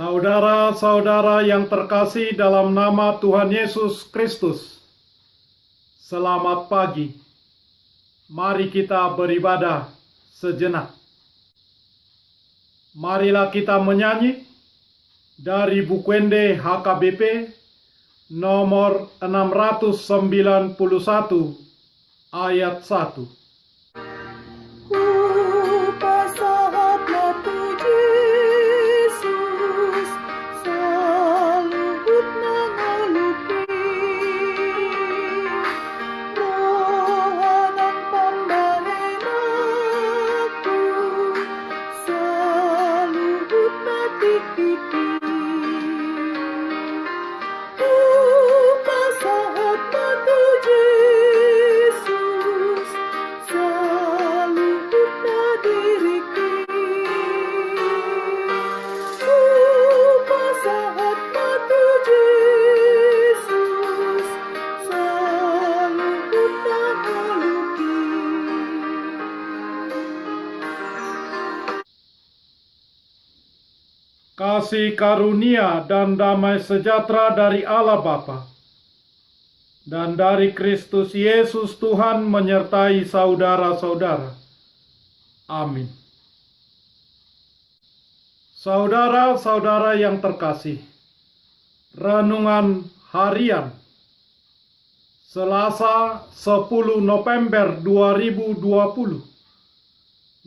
Saudara-saudara yang terkasih dalam nama Tuhan Yesus Kristus, selamat pagi. Mari kita beribadah sejenak. Marilah kita menyanyi dari buku Ende HKBP nomor 691 ayat 1. Kasih karunia dan damai sejahtera dari Allah Bapa dan dari Kristus Yesus Tuhan menyertai saudara-saudara. Amin. Saudara-saudara yang terkasih, renungan harian Selasa 10 November 2020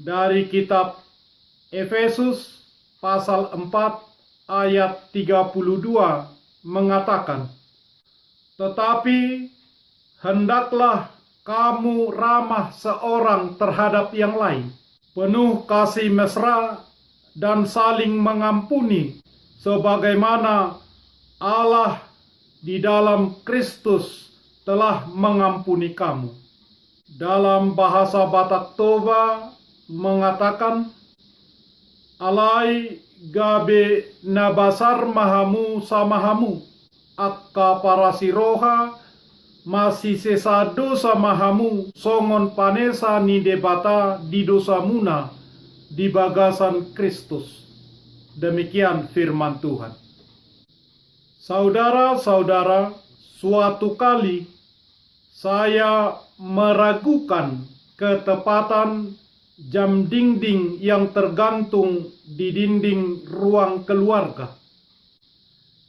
dari kitab Efesus pasal 4 ayat 32 mengatakan, "Tetapi hendaklah kamu ramah seorang terhadap yang lain, penuh kasih mesra dan saling mengampuni, sebagaimana Allah di dalam Kristus telah mengampuni kamu." Dalam bahasa Batak Toba mengatakan, "Alai gabe nabasar mahamu samahamu, akka parasiroha masih sesa dosa mahamu, songon panesa ni debata di dosa muna di bagasan Kristus." Demikian firman Tuhan. Saudara-saudara, suatu kali saya meragukan ketepatan jam dinding yang tergantung di dinding ruang keluarga.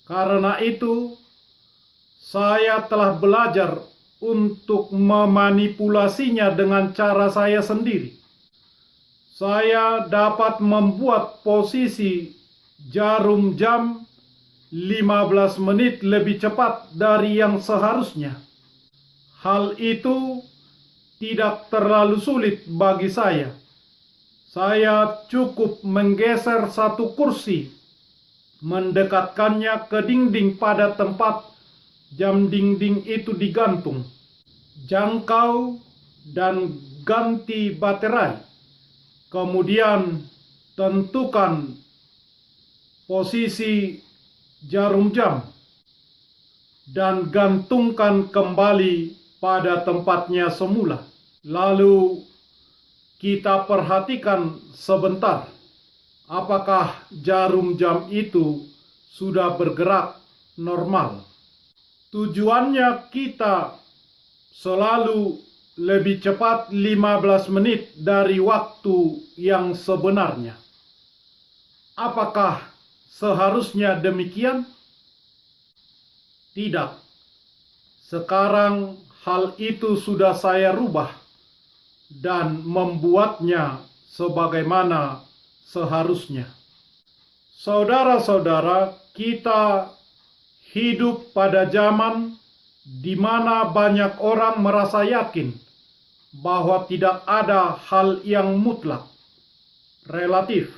Karena itu, saya telah belajar untuk memanipulasinya dengan cara saya sendiri. Saya dapat membuat posisi jarum jam 15 menit lebih cepat dari yang seharusnya. Hal itu tidak terlalu sulit bagi saya. Saya cukup menggeser satu kursi, mendekatkannya ke dinding pada tempat jam dinding itu digantung, jangkau dan ganti baterai. Kemudian tentukan posisi jarum jam dan gantungkan kembali pada tempatnya semula. Lalu kita perhatikan sebentar apakah jarum jam itu sudah bergerak normal. Tujuannya kita selalu lebih cepat 15 menit dari waktu yang sebenarnya. Apakah seharusnya demikian? Tidak. Sekarang hal itu sudah saya rubah dan membuatnya sebagaimana seharusnya. Saudara-saudara, kita hidup pada zaman di mana banyak orang merasa yakin bahwa tidak ada hal yang mutlak, relatif.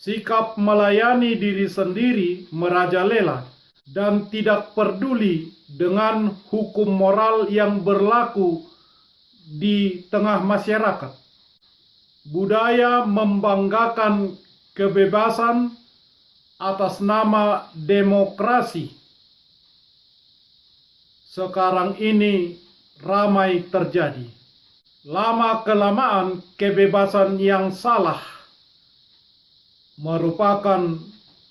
Sikap melayani diri sendiri merajalela dan tidak peduli dengan hukum moral yang berlaku di tengah masyarakat. Budaya membanggakan kebebasan atas nama demokrasi sekarang ini ramai terjadi. Lama-kelamaan kebebasan yang salah merupakan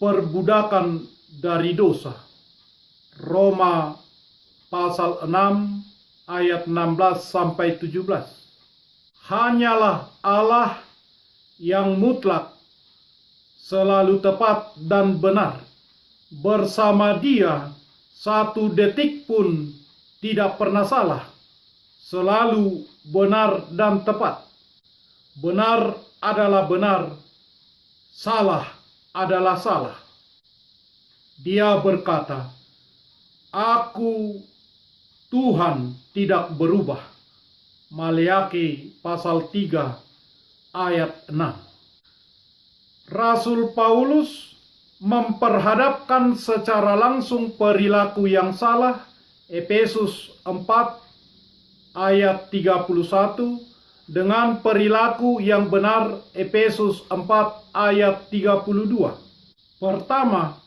perbudakan dari dosa. Roma pasal 6 ayat 16 sampai 17. Hanyalah Allah yang mutlak, selalu tepat dan benar. Bersama Dia, satu detik pun tidak pernah salah. Selalu benar dan tepat. Benar adalah benar, salah adalah salah. Dia berkata, "Aku Tuhan tidak berubah." Maleakhi pasal 3 ayat 6. Rasul Paulus memperhadapkan secara langsung perilaku yang salah, Efesus 4 ayat 31, dengan perilaku yang benar, Efesus 4 ayat 32. Pertama,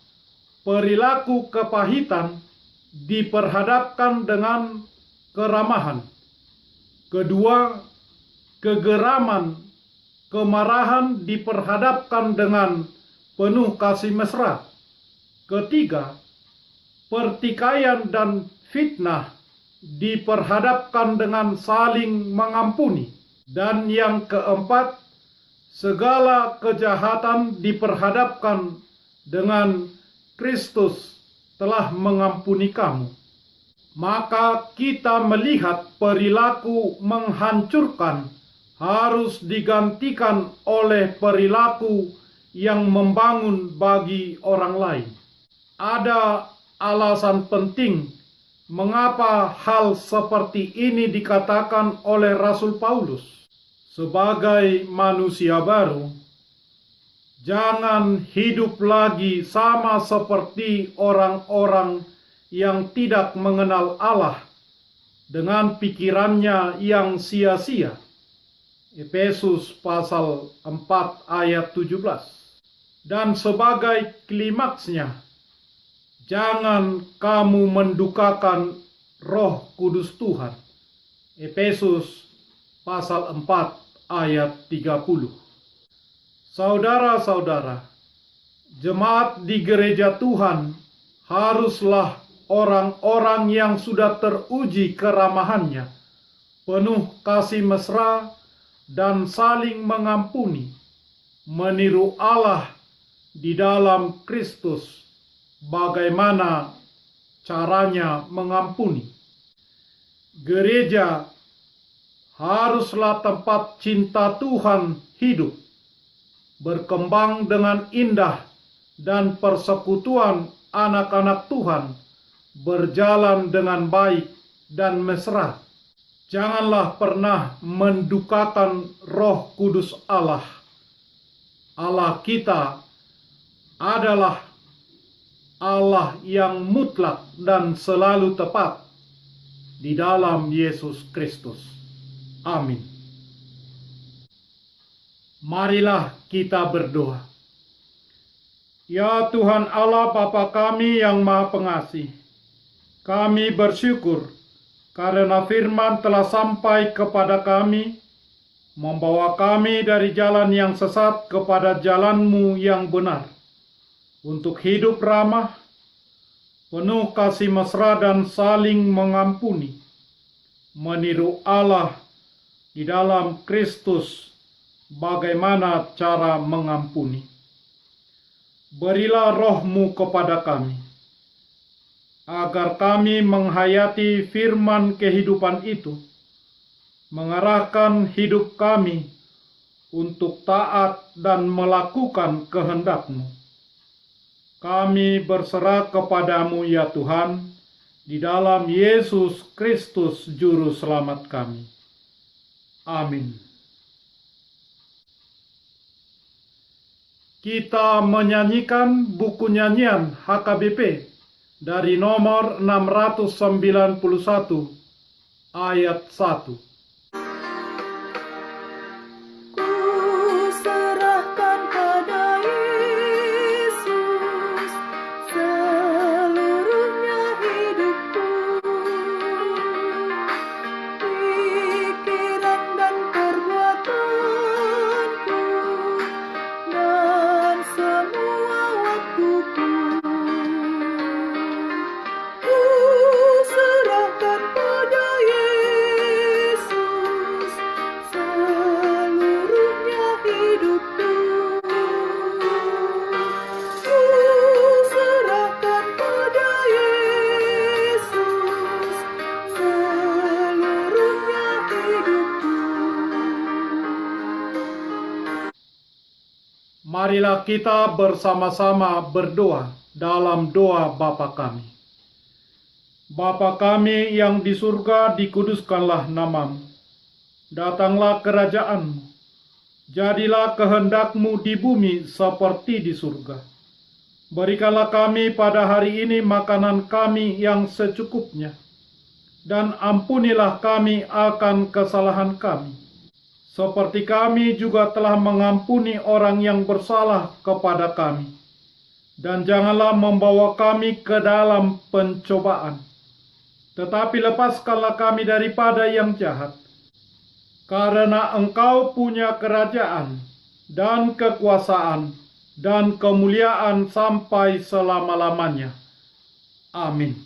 perilaku kepahitan diperhadapkan dengan keramahan. Kedua, kegeraman, kemarahan diperhadapkan dengan penuh kasih mesra. Ketiga, pertikaian dan fitnah diperhadapkan dengan saling mengampuni. Dan yang keempat, segala kejahatan diperhadapkan dengan Kristus telah mengampuni kamu. Maka kita melihat perilaku menghancurkan harus digantikan oleh perilaku yang membangun bagi orang lain. Ada alasan penting mengapa hal seperti ini dikatakan oleh Rasul Paulus. Sebagai manusia baru, jangan hidup lagi sama seperti orang-orang yang tidak mengenal Allah dengan pikirannya yang sia-sia. Efesus pasal 4 ayat 17. Dan sebagai klimaksnya, jangan kamu mendukakan Roh Kudus Tuhan. Efesus pasal 4 ayat 30. Saudara-saudara, jemaat di gereja Tuhan haruslah orang-orang yang sudah teruji keramahannya, penuh kasih mesra dan saling mengampuni, meniru Allah di dalam Kristus. Bagaimana caranya mengampuni? Gereja haruslah tempat cinta Tuhan hidup, berkembang dengan indah, dan persekutuan anak-anak Tuhan berjalan dengan baik dan mesra. Janganlah pernah mendukakan Roh Kudus Allah. Allah kita adalah Allah yang mutlak dan selalu tepat di dalam Yesus Kristus. Amin. Marilah kita berdoa. Ya Tuhan Allah Bapa kami yang Maha Pengasih, kami bersyukur karena firman telah sampai kepada kami, membawa kami dari jalan yang sesat kepada jalan-Mu yang benar, untuk hidup ramah, penuh kasih mesra dan saling mengampuni, meniru Allah di dalam Kristus. Bagaimana cara mengampuni? Berilah Roh-Mu kepada kami, agar kami menghayati firman kehidupan itu, mengarahkan hidup kami untuk taat dan melakukan kehendak-Mu. Kami berserah kepada-Mu ya Tuhan, di dalam Yesus Kristus Juru Selamat kami. Amin. Kita menyanyikan buku nyanyian HKBP dari nomor 691 ayat 1. Semua waktu Marilah kita bersama-sama berdoa dalam doa Bapa kami. Bapa kami yang di surga, dikuduskanlah namamu. Datanglah kerajaan-Mu. Jadilah kehendak-Mu di bumi seperti di surga. Berikanlah kami pada hari ini makanan kami yang secukupnya. Dan ampunilah kami akan kesalahan kami, seperti kami juga telah mengampuni orang yang bersalah kepada kami. Dan janganlah membawa kami ke dalam pencobaan, tetapi lepaskanlah kami daripada yang jahat. Karena Engkau punya kerajaan, dan kekuasaan, dan kemuliaan sampai selama-lamanya. Amin.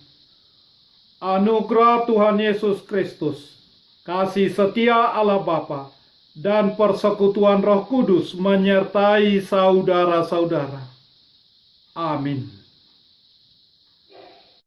Anugerah Tuhan Yesus Kristus, kasih setia Allah Bapa, dan persekutuan Roh Kudus menyertai saudara-saudara. Amin.